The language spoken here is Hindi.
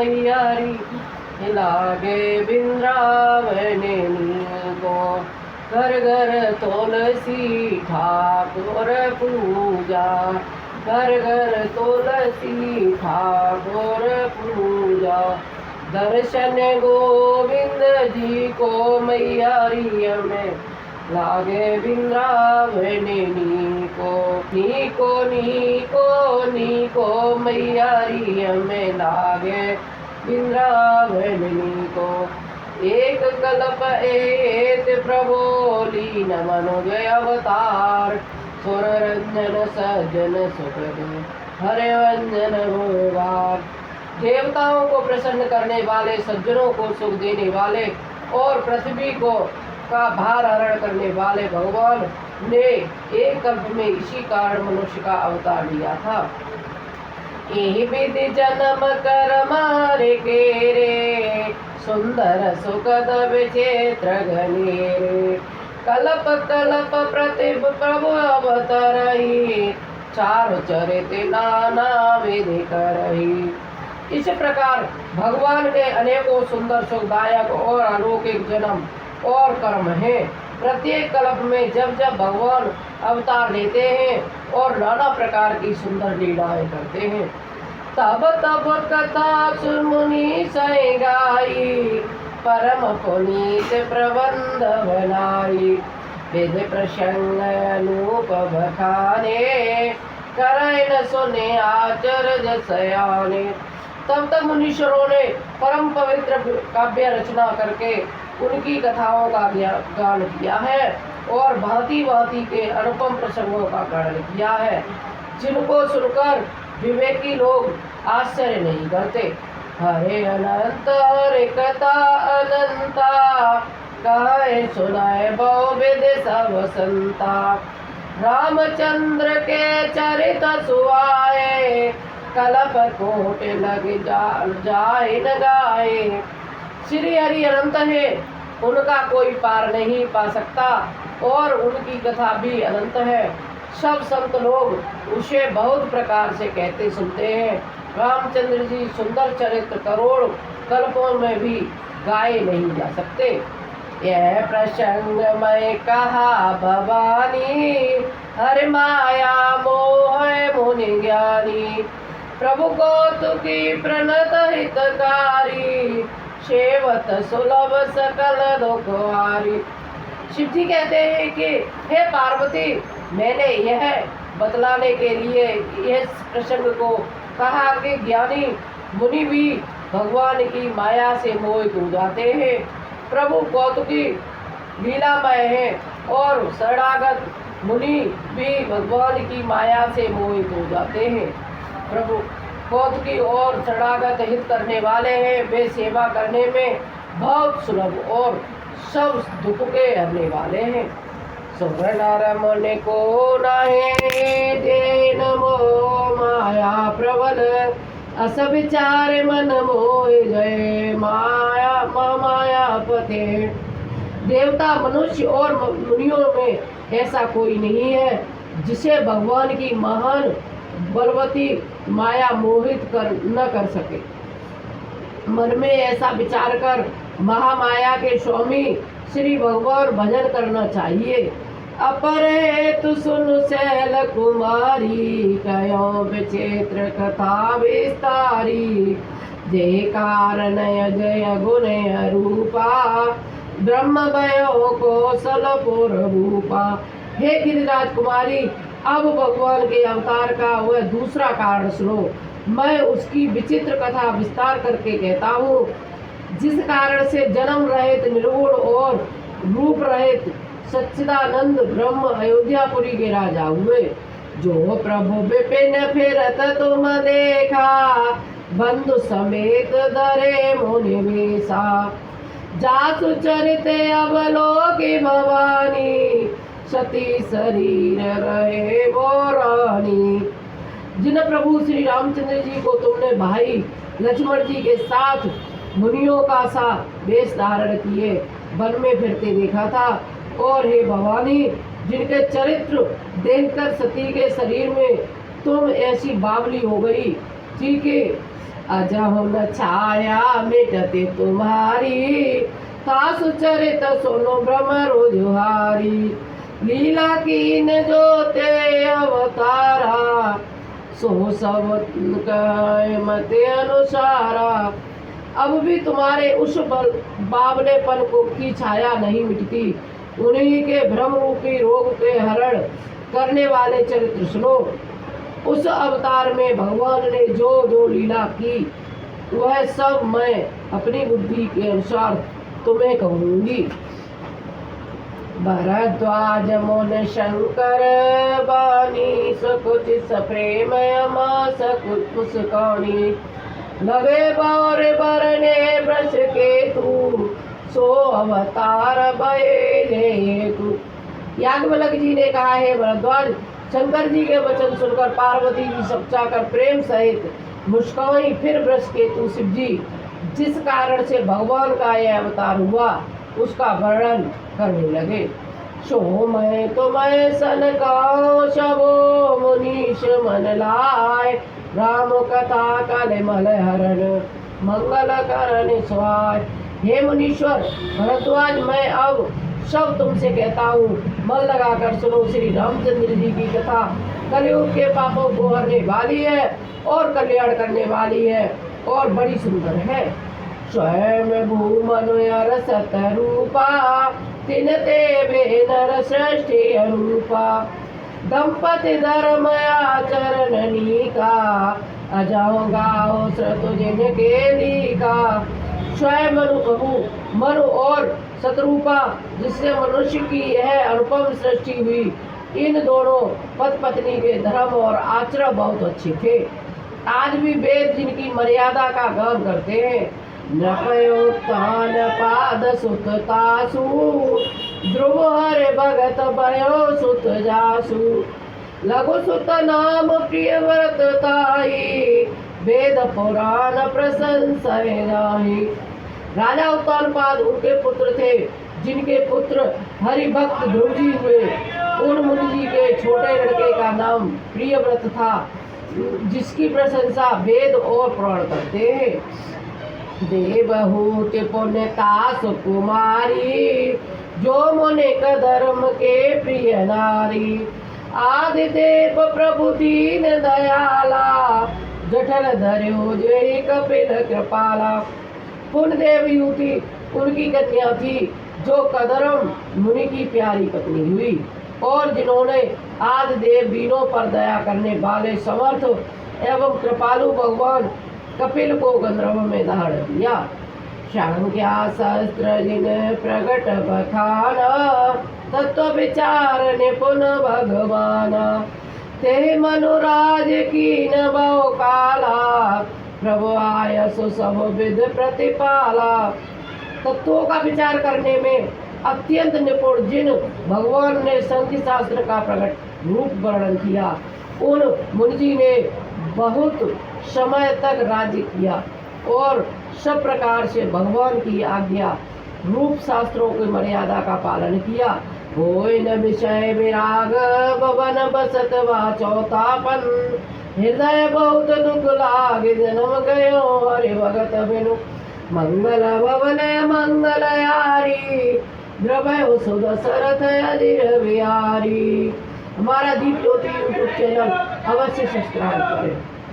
मैयारी लागे वृंदावनी को। घर घर तुलसी ठाकुर पूजा, घर घर तुलसी ठाकुर पूजा। दर्शन गोविंद जी को मैयारी में लागे वृंदावनी को। नीको नीको नीको मैयारी में लागे वृंदावनी को। एक कल्प एक प्रभो लीन मनोजय अवतार। सुर रंजन सज्जन सुखद हरे वंजन भगवान। देवताओं को प्रसन्न करने वाले, सज्जनों को सुख देने वाले और पृथ्वी को का भार हरण करने वाले भगवान ने एक कल्प में इसी कारण मनुष्य का अवतार लिया था। यही विधि जन्म कर मारे के रे, सुंदर सुखद विचित्र घनेरे। कल्प कल्प प्रतिभ प्रभु अवतरही, चार चरित नाना विधि करही। इस प्रकार भगवान के अनेकों सुंदर सुखदायक और अलौकिक जन्म और कर्म हैं। प्रत्येक कल्प में जब जब भगवान अवतार लेते हैं और नाना प्रकार की सुंदर लीलाएं करते हैं, तब तब कथा सुन मुनि सै गाई। परम पुनीत प्रबंध बनाई, विध प्रसंग अनूप बखाने। करे न सुने आचर्य सयाने। तब तक मुनीश्वरों ने परम पवित्र काव्य रचना करके उनकी कथाओं का गान किया है और भांति भांति के अनुपम प्रसंगों का वर्णन किया है, जिनको सुनकर विवेकी लोग आश्चर्य नहीं करते। हरे अनंत हरे कथा अनंता, कहे सुनाए बहुविध सब संता। रामचंद्र के चरित सुहाए, कल्प कोट लग जाए न गाए। श्री हरि अनंत है, उनका कोई पार नहीं पा सकता और उनकी कथा भी अनंत है। सब संत लोग उसे बहुत प्रकार से कहते सुनते हैं। रामचंद्र जी सुंदर चरित्र करोड़ कल्पों में भी गाए नहीं जा सकते। यह प्रसंग मैं कहा भवानी, हरि माया मोह मुनि ज्ञानी। प्रभु कौतुकी प्रणत हितकारी, सेवत सुलभ सकल दुखवारी। शिव जी कहते हैं कि हे पार्वती, मैंने यह बतलाने के लिए इस प्रसंग को कहा कि ज्ञानी मुनि भी भगवान की माया से मोहित हो जाते हैं। प्रभु कौतुकी लीलामय है और शरणागत मुनि भी भगवान की माया से मोहित हो जाते हैं। प्रभु कौतुकी और शरणागत हित करने वाले हैं। वे सेवा करने में बहुत सुलभ और सब दुख के हरने वाले हैं। सुर नर मुनि को नाहे जे नमो माया प्रबल, अस विचार मन मोह जय माया माया पते। देवता मनुष्य और मुनियों में ऐसा कोई नहीं है जिसे भगवान की महान बलवती माया मोहित न कर सके। मन में ऐसा विचार कर महामाया के स्वामी श्री भगवान भजन करना चाहिए। अपरे तु सुन शैल कुमारी, कयो विचित्र कथा विस्तारी। जय कारण जय गुण रूपा, ब्रह्म भयो कौशलपुर रूपा। हे गिरिराज कुमारी, अब भगवान के अवतार का वह दूसरा कारण सुनो। मैं उसकी विचित्र कथा विस्तार करके कहता हूँ, जिस कारण से जन्म रहित निर्गुण और रूप रहित सच्चिदानंद ब्रह्म अयोध्यापुरी के राजा हुए। जो प्रभु विपिन फिरत तुम देखा, बंधु समेत दरे मुनि वेशा। जासु चरित अवलोकि भवानी, सती शरीर रहे वो रानी। जिन प्रभु श्री रामचंद्र जी को तुमने भाई लक्ष्मण जी के साथ मुनियों का सा वेश धारण किए वन में फिरते देखा था, और हे भवानी, जिनके चरित्र देखकर सती के शरीर में तुम ऐसी बावली हो गई थी कि अजहु न छाया मिटते तुम्हारी, तासु चरित सुनो भ्रमरो जुहारी। लीला कीन जो ते अवतारा, सो सब कहे मते अनुसारा। अब भी तुम्हारे उस बावलेपन को की छाया नहीं मिटती। उन्हीं के भ्रम रूपी रोग के हरण करने वाले चरित्र सुनो। उस अवतार में भगवान ने जो जो लीला की वह सब मैं अपनी बुद्धि के अनुसार तुम्हें कहूंगी। भरद्वाज मुन शंकर बानी, सकुच सप्रेम यमा सकुच मुस्कानी। लगे बौर बरने वृष के तू, सो अवतार भये तू। याज्ञवल्क्य जी ने कहा है, भरद्वाज शंकर जी के वचन सुनकर पार्वती जी सपचा कर प्रेम सहित मुस्काई। फिर वृष के तू शिव जी जिस कारण से भगवान का यह अवतार हुआ उसका वर्णन करने लगे। सो मैं तुम्हें सन का शबो मुनीश मन लाए, राम कथा कलिमल हरण मंगल करण स्वाय। हे मुनीश्वर भरद्वाज, मैं अब सब तुमसे कहता हूँ, मन लगाकर सुनो। श्री रामचंद्र जी की कथा कलयुग के पापों को हरने वाली है और कल्याण करने वाली है और बड़ी सुंदर है। स्वयं भूमन रसत रूपा, तिन ते नर सृष्टि अरूपा। दंपति धर्म आचरणनी का, अजाओ गाओ श्रुत जिनके लीका। स्वयं मनु प्रभु मनु और शत्रुपा, जिससे मनुष्य की यह अनुपम सृष्टि हुई। इन दोनों पति पत्नी के धर्म और आचरण बहुत अच्छे थे। आज भी वेद जिनकी मर्यादा का गान करते हैं। नपयोत्तान पाद सुत तासु, ध्रुव हरे भगत भयो सुत जासु। लघु सुत नाम प्रिय व्रत ताई, वेद पुराण प्रशंसय जाहि। राजा उत्तानपाद उनके पुत्र थे, जिनके पुत्र हरि भक्त ध्रुव जी हुए। उन मुनि जी के छोटे लड़के का नाम प्रियव्रत था, जिसकी प्रशंसा वेद और पुराण करते हैं। देवहूति पुण्यता सुकुमारी, जो मुनि का धर्म के प्रिय नारी। आदि देव प्रभु दीन दयाला, जठर धर्यो जय कपिल कृपाला। पुण्य देव युवती उनकी कन्या थी, जो कदरम मुनि की प्यारी पत्नी हुई और जिन्होंने आदि देव दीनों पर दया करने वाले समर्थ एवं कृपालु भगवान कपिल को गंधर्व में धारण किया। संख्या शस्त्र जिन प्रगट बखाना, तत्व विचार निपुण भगवान। ते मनुराज की न बहु काला, प्रभु आय सो सब विद प्रतिपाला। तत्वों का विचार करने में अत्यंत निपुण जिन भगवान ने संख्य शास्त्र का प्रकट रूप वर्णन किया, उन मुनि ने बहुत समय तक राज्य किया और सब प्रकार से भगवान की आज्ञा रूप शास्त्रों की मर्यादा का पालन किया। होय न विषय विराग, भवन बसत वा चौथापन। हृदय बहुत दुख लाग, जन्म गयो हरि भगत बिनु। मंगल भवन मंगल यारी, द्रवय सुध सरथ अजिर बिहारी। हमारा दीप ज्योति यूट्यूब चैनल अवश्य सब्सक्राइब करें।